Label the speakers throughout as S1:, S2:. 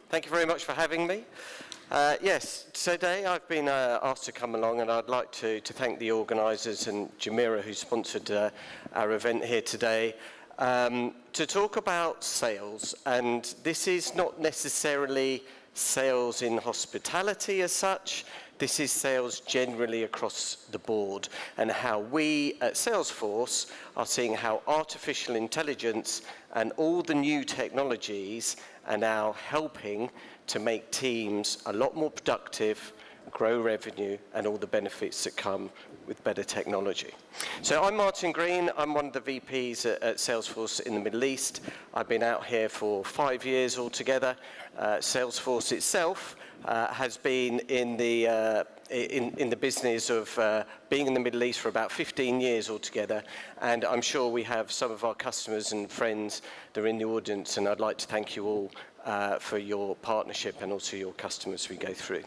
S1: Thank you very much for having me. Yes, today I've been asked to come along, and I'd like to thank the organisers and Jamira, who sponsored our event here today, to talk about sales. And this is not necessarily sales in hospitality as such. This is sales generally across the board, and how we at Salesforce are seeing how artificial intelligence and all the new technologies are now helping to make teams a lot more productive, grow revenue, and all the benefits that come with better technology. So I'm Martin Green. I'm one of the VPs at Salesforce in the Middle East. I've been out here for 5 years altogether. Salesforce itself has been in the business of being in the Middle East for about 15 years altogether, and I'm sure we have some of our customers and friends that are in the audience, and I'd like to thank you all for your partnership and also your customers as we go through.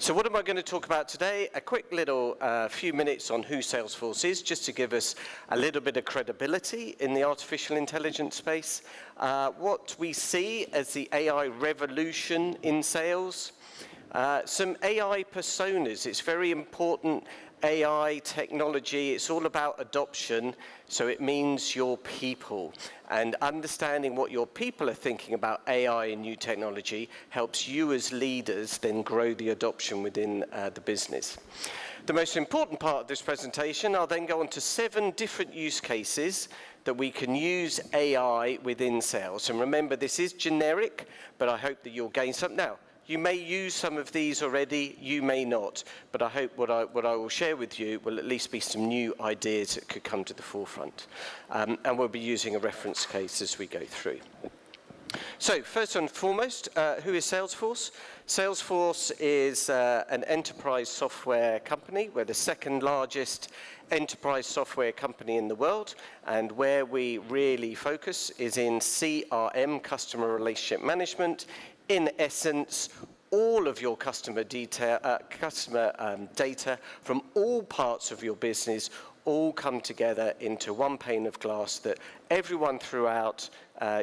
S1: So what am I going to talk about today? A quick little few minutes on who Salesforce is, just to give us a little bit of credibility in the artificial intelligence space, what we see as the AI revolution in sales, some AI personas. It's very important. AI technology, it's all about adoption, so it means your people. And understanding what your people are thinking about AI and new technology helps you as leaders then grow the adoption within the business. The most important part of this presentation, I'll then go on to 7 different use cases that we can use AI within sales. And remember, this is generic, but I hope that you'll gain something. Now, you may use some of these already, you may not, but I hope what I will share with you will at least be some new ideas that could come to the forefront. And we'll be using a reference case as we go through. So first and foremost, who is Salesforce? Salesforce is an enterprise software company. We're the second largest enterprise software company in the world, and where we really focus is in CRM, customer relationship management. In essence, all of your customer data from all parts of your business all come together into one pane of glass that everyone throughout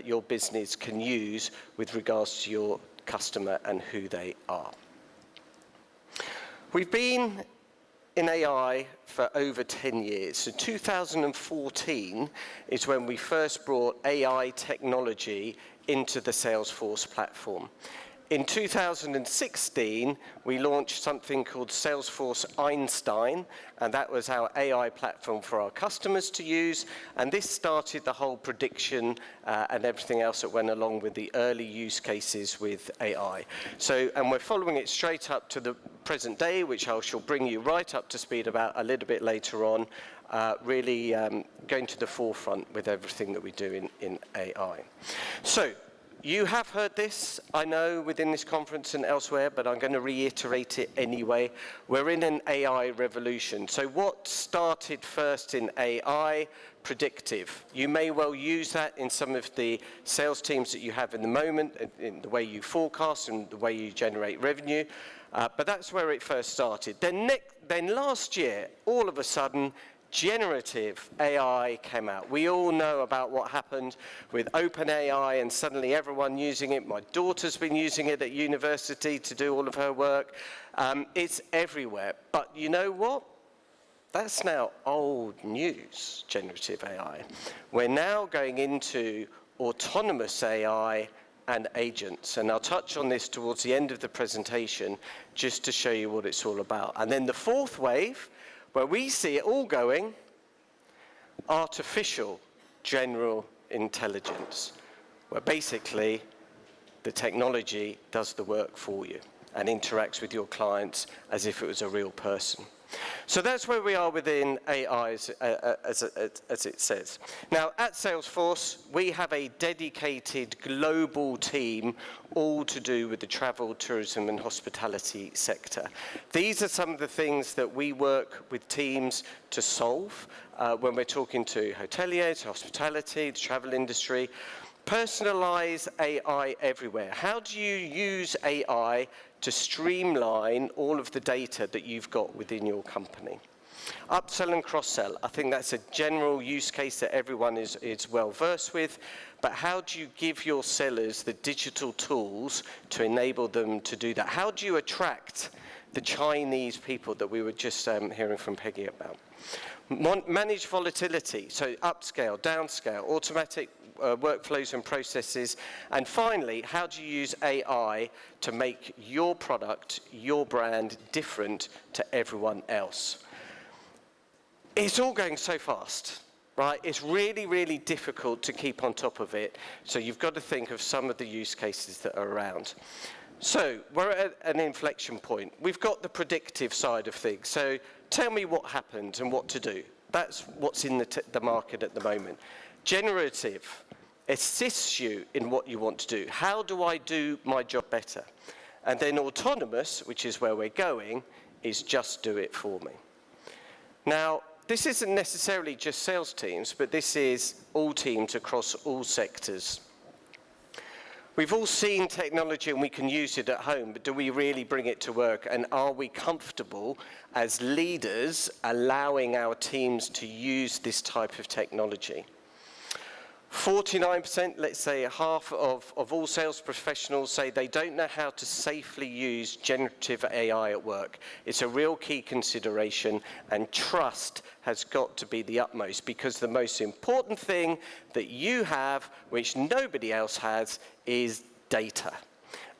S1: your business can use with regards to your customer and who they are. We've been in AI for over 10 years. So 2014 is when we first brought AI technology into the Salesforce platform. In 2016, we launched something called Salesforce Einstein, and that was our AI platform for our customers to use. And this started the whole prediction and everything else that went along with the early use cases with AI. So, and we're following it straight up to the present day, which I shall bring you right up to speed about a little bit later on, really going to the forefront with everything that we do in AI. So, you have heard this, I know, within this conference and elsewhere, but I'm going to reiterate it anyway. We're in an AI revolution. So what started first in AI? Predictive. You may well use that in some of the sales teams that you have in the moment, in the way you forecast and the way you generate revenue. But that's where it first started. Then last year, all of a sudden, generative AI came out. We all know about what happened with OpenAI and suddenly everyone using it. My daughter's been using it at university to do all of her work. It's everywhere. But you know what? That's now old news, generative AI. We're now going into autonomous AI and agents. And I'll touch on this towards the end of the presentation just to show you what it's all about. And then the fourth wave, where we see it all going, artificial general intelligence, where basically the technology does the work for you and interacts with your clients as if it was a real person. So that's where we are within AI as it says. Now, at Salesforce, we have a dedicated global team all to do with the travel, tourism, and hospitality sector. These are some of the things that we work with teams to solve when we're talking to hoteliers, hospitality, the travel industry. Personalize AI everywhere. How do you use AI to streamline all of the data that you've got within your company? Upsell and cross-sell, I think that's a general use case that everyone is well versed with, but how do you give your sellers the digital tools to enable them to do that? How do you attract the Chinese people that we were just hearing from Peggy about? Manage volatility, so upscale, downscale, automatic workflows and processes, and finally, how do you use AI to make your product, your brand, different to everyone else? It's all going so fast, right? It's really, really difficult to keep on top of it, so you've got to think of some of the use cases that are around. So we're at an inflection point. We've got the predictive side of things, so tell me what happened and what to do. That's what's in the market at the moment. Generative assists you in what you want to do. How do I do my job better? And then autonomous, which is where we're going, is just do it for me. Now, this isn't necessarily just sales teams, but this is all teams across all sectors. We've all seen technology and we can use it at home, but do we really bring it to work? And are we comfortable as leaders allowing our teams to use this type of technology? 49%, let's say half of all sales professionals say they don't know how to safely use generative AI at work. It's a real key consideration, and trust has got to be the utmost, because the most important thing that you have, which nobody else has, is data.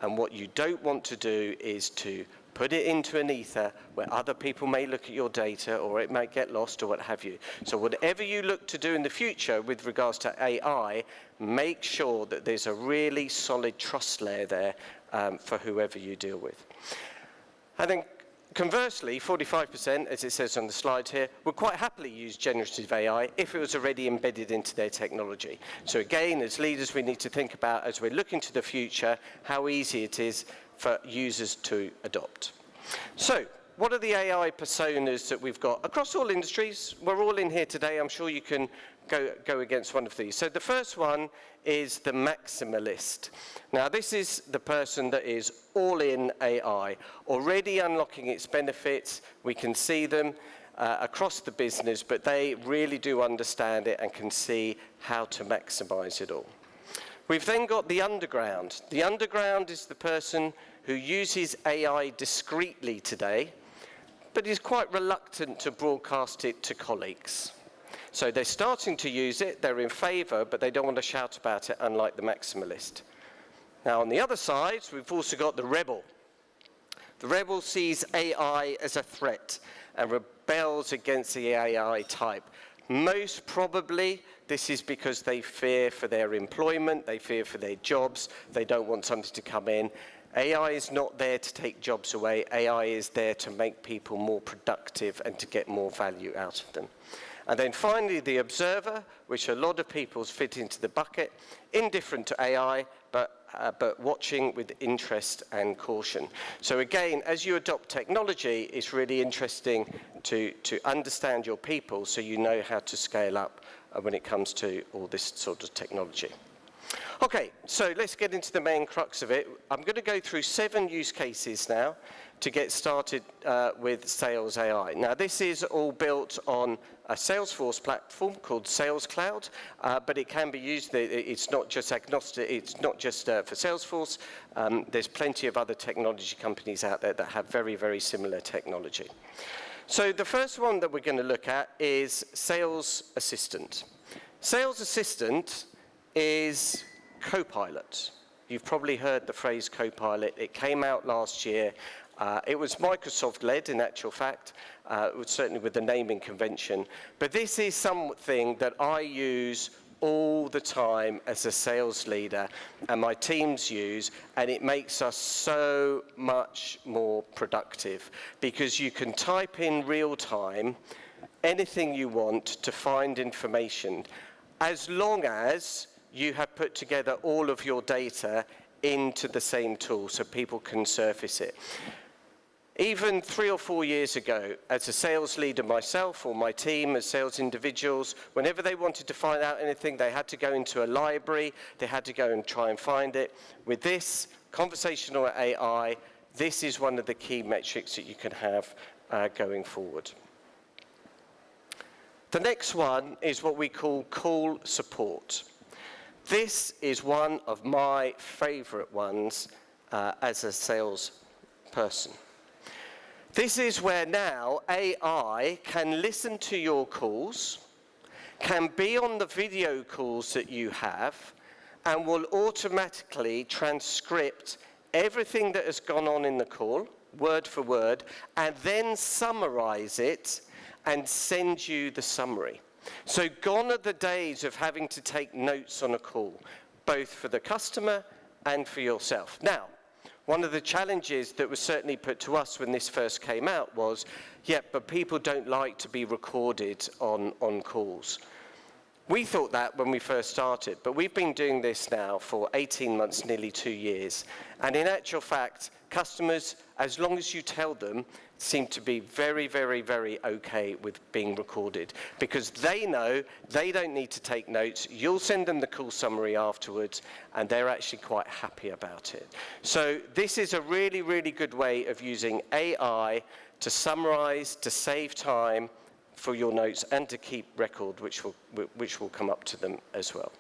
S1: And what you don't want to do is to put it into an ether where other people may look at your data, or it might get lost, or what have you. So whatever you look to do in the future with regards to AI, make sure that there's a really solid trust layer there for whoever you deal with. And then conversely, 45%, as it says on the slide here, would quite happily use generative AI if it was already embedded into their technology. So again, as leaders, we need to think about, as we're looking to the future, how easy it is for users to adopt. So, what are the AI personas that we've got? Across all industries, we're all in here today, I'm sure you can go against one of these. So the first one is the maximalist. Now this is the person that is all in AI, already unlocking its benefits. We can see them across the business, but they really do understand it and can see how to maximize it all. We've then got the underground. The underground is the person who uses AI discreetly today, but is quite reluctant to broadcast it to colleagues. So they're starting to use it, they're in favor, but they don't want to shout about it, unlike the maximalist. Now on the other side, we've also got the rebel. The rebel sees AI as a threat and rebels against the AI type. Most probably, this is because they fear for their employment, they fear for their jobs, they don't want something to come in. AI is not there to take jobs away. AI is there to make people more productive and to get more value out of them. And then finally, the observer, which a lot of people fit into the bucket, indifferent to AI, but watching with interest and caution. So again, as you adopt technology, it's really interesting to understand your people so you know how to scale up when it comes to all this sort of technology. Okay, so let's get into the main crux of it. I'm going to go through 7 use cases now to get started with Sales AI. Now, this is all built on a Salesforce platform called Sales Cloud, but it can be used. It's not just agnostic. It's not just for Salesforce. There's plenty of other technology companies out there that have very, very similar technology. So the first one that we're going to look at is Sales Assistant. Sales Assistant is Copilot. You've probably heard the phrase Copilot. It came out last year. It was Microsoft-led, in actual fact, certainly with the naming convention. But this is something that I use all the time as a sales leader, and my teams use, and it makes us so much more productive, because you can type in real time anything you want to find information, as long as you have put together all of your data into the same tool so people can surface it. Even 3 or 4 years ago, as a sales leader myself or my team as sales individuals, whenever they wanted to find out anything, they had to go into a library, they had to go and try and find it. With this conversational AI, this is one of the key metrics that you can have going forward. The next one is what we call call support. This is one of my favorite ones as a salesperson. This is where now AI can listen to your calls, can be on the video calls that you have, and will automatically transcript everything that has gone on in the call, word for word, and then summarize it and send you the summary. So gone are the days of having to take notes on a call, both for the customer and for yourself. Now, one of the challenges that was certainly put to us when this first came out was, yeah, but people don't like to be recorded on calls. We thought that when we first started, but we've been doing this now for 18 months, nearly 2 years. And in actual fact, customers, as long as you tell them, seem to be very, very, very okay with being recorded, because they know they don't need to take notes. You'll send them the call summary afterwards, and they're actually quite happy about it. So this is a really, really good way of using AI to summarize, to save time for your notes, and to keep record, which will come up to them as well.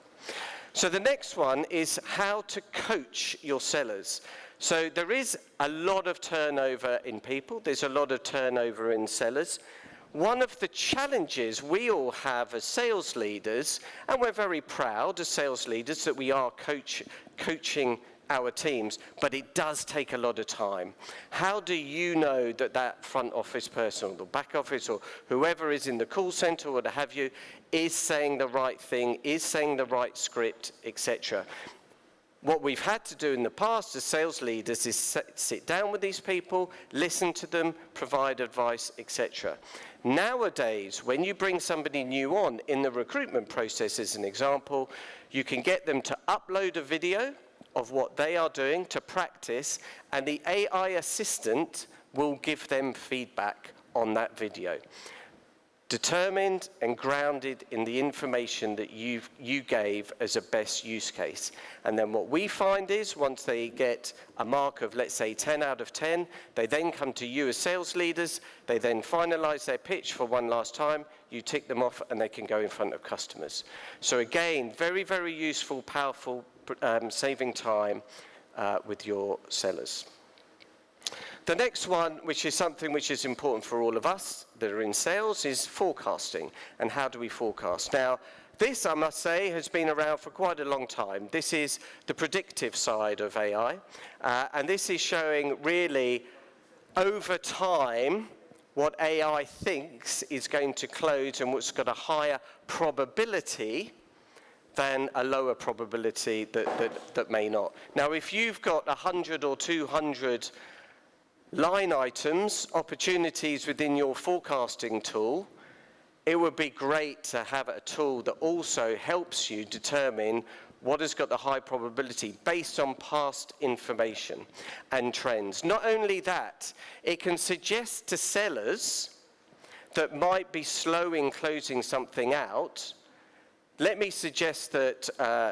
S1: So the next one is how to coach your sellers. So there is a lot of turnover in people. There's a lot of turnover in sellers. One of the challenges we all have as sales leaders, and we're very proud as sales leaders that we are coaching our teams, but it does take a lot of time. How do you know that that front office person or the back office or whoever is in the call center or what have you is saying the right thing, is saying the right script, etc.? What we've had to do in the past as sales leaders is sit down with these people, listen to them, provide advice, etc. Nowadays, when you bring somebody new on in the recruitment process, as an example, you can get them to upload a video of what they are doing to practice, and the AI assistant will give them feedback on that video, determined and grounded in the information that you gave as a best use case. And then what we find is once they get a mark of, let's say, 10 out of 10, they then come to you as sales leaders, they then finalize their pitch for one last time, you tick them off, and they can go in front of customers. So again, very, very useful, powerful, saving time with your sellers. The next one, which is something which is important for all of us that are in sales, is forecasting. And how do we forecast? Now, this, I must say, has been around for quite a long time. This is the predictive side of AI. And this is showing really, over time, what AI thinks is going to close and what's got a higher probability than a lower probability that may not. Now, if you've got 100 or 200 line items, opportunities within your forecasting tool, it would be great to have a tool that also helps you determine what has got the high probability based on past information and trends. Not only that, it can suggest to sellers that might be slow in closing something out. Let me suggest that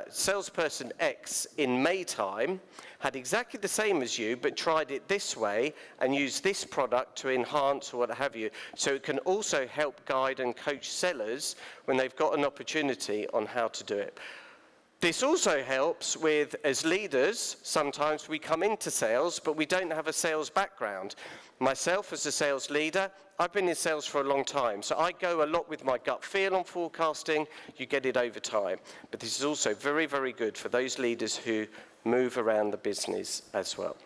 S1: salesperson X in May time had exactly the same as you, but tried it this way and used this product to enhance or what have you. So it can also help guide and coach sellers when they've got an opportunity on how to do it. This also helps with, as leaders, sometimes we come into sales, but we don't have a sales background. Myself, as a sales leader, I've been in sales for a long time, so I go a lot with my gut feel on forecasting. You get it over time. But this is also very, very good for those leaders who move around the business as well.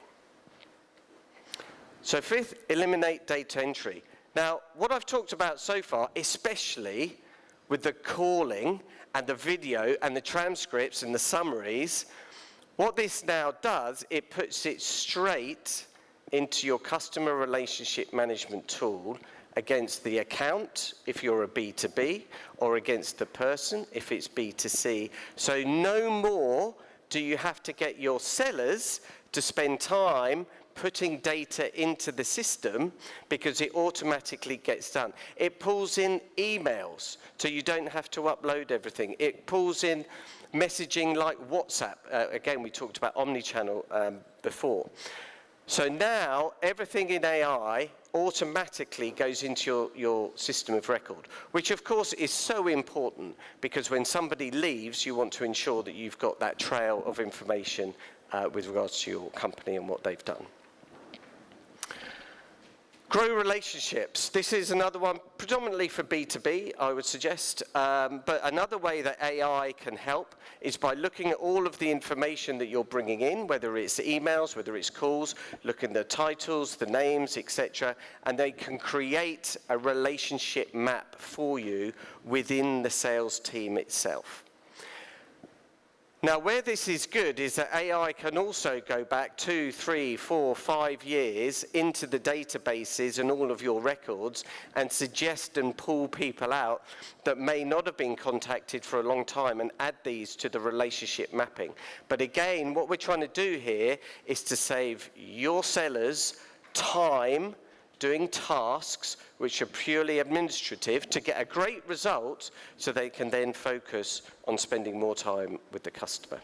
S1: So fifth, eliminate data entry. Now, what I've talked about so far, especially with the calling and the video and the transcripts and the summaries, what this now does, it puts it straight into your customer relationship management tool against the account, if you're a B2B, or against the person, if it's B2C. So no more do you have to get your sellers to spend time putting data into the system, because it automatically gets done. It pulls in emails, so you don't have to upload everything. It pulls in messaging like WhatsApp. Again, we talked about omnichannel before. So now, everything in AI automatically goes into your system of record, which of course is so important because when somebody leaves, you want to ensure that you've got that trail of information with regards to your company and what they've done. Grow relationships. This is another one, predominantly for B2B, I would suggest. But another way that AI can help is by looking at all of the information that you're bringing in, whether it's emails, whether it's calls, look at the titles, the names, etc., and they can create a relationship map for you within the sales team itself. Now, where this is good is that AI can also go back 2, 3, 4, 5 years into the databases and all of your records and suggest and pull people out that may not have been contacted for a long time and add these to the relationship mapping. But again, what we're trying to do here is to save your sellers time doing tasks which are purely administrative to get a great result so they can then focus on spending more time with the customer.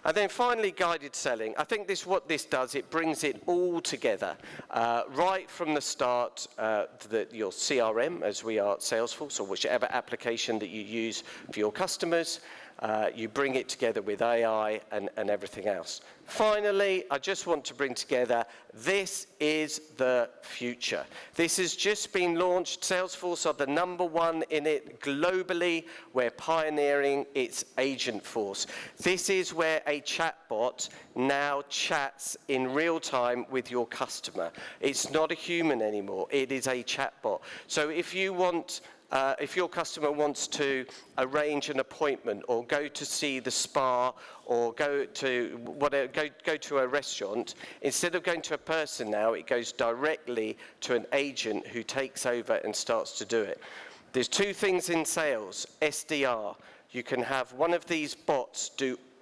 S1: And then finally, guided selling. I think what this does, it brings it all together. Right from the start, your CRM, as we are at Salesforce, or whichever application that you use for your customers, you bring it together with AI and everything else. Finally, I just want to bring together, this is the future. This has just been launched. Salesforce are the #1 in it globally. We're pioneering its agent force. This is where a chatbot now chats in real time with your customer. It's not a human anymore. It is a chatbot. So if your customer wants to arrange an appointment or go to see the spa or go to a restaurant, instead of going to a person now, it goes directly to an agent who takes over and starts to do it. There's 2 things in sales. SDR. You can have one of these bots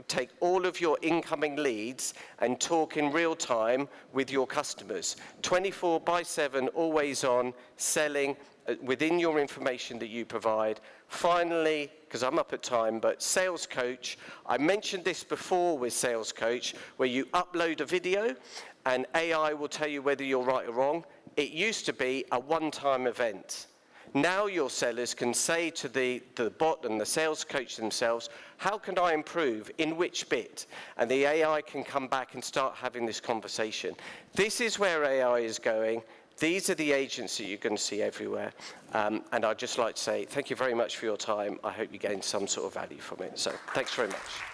S1: take all of your incoming leads and talk in real time with your customers. 24/7, always on, selling within your information that you provide. Finally, because I'm up at time, but Sales Coach, I mentioned this before with Sales Coach, where you upload a video and AI will tell you whether you're right or wrong. It used to be a one-time event. Now your sellers can say to the bot and the Sales Coach themselves, how can I improve, in which bit? And the AI can come back and start having this conversation. This is where AI is going. These are the agents that you're going to see everywhere. And I'd just like to say thank you very much for your time. I hope you gained some sort of value from it. So thanks very much.